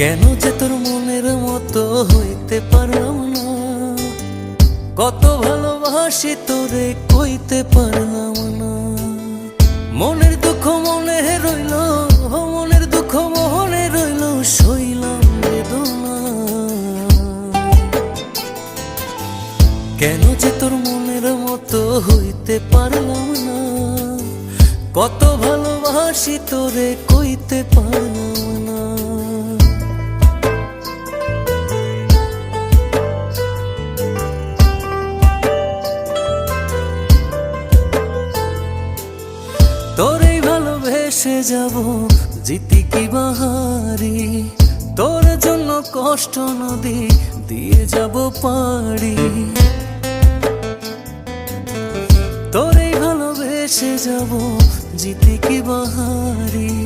কেন যে তোর মনের মতো হইতে পারলাম না, কত ভালোবাসি তোরে কইতে পারলাম না। মনের দুঃখ মনে রইল, মনের দুঃখ মনে রইল, সইলাম বেদনা। কেন যে তোর মনের মতো হইতে পারলাম না, কত ভালোবাসি তোরে কইতে পারলাম না। তোরেই ভালোবেসে যাব জিতি কি বাহারি, তোর জন্য কষ্ট নদী দিয়ে যাব পাড়ি। তোরেই ভালোবেসে যাব জিতি কি বাহারি।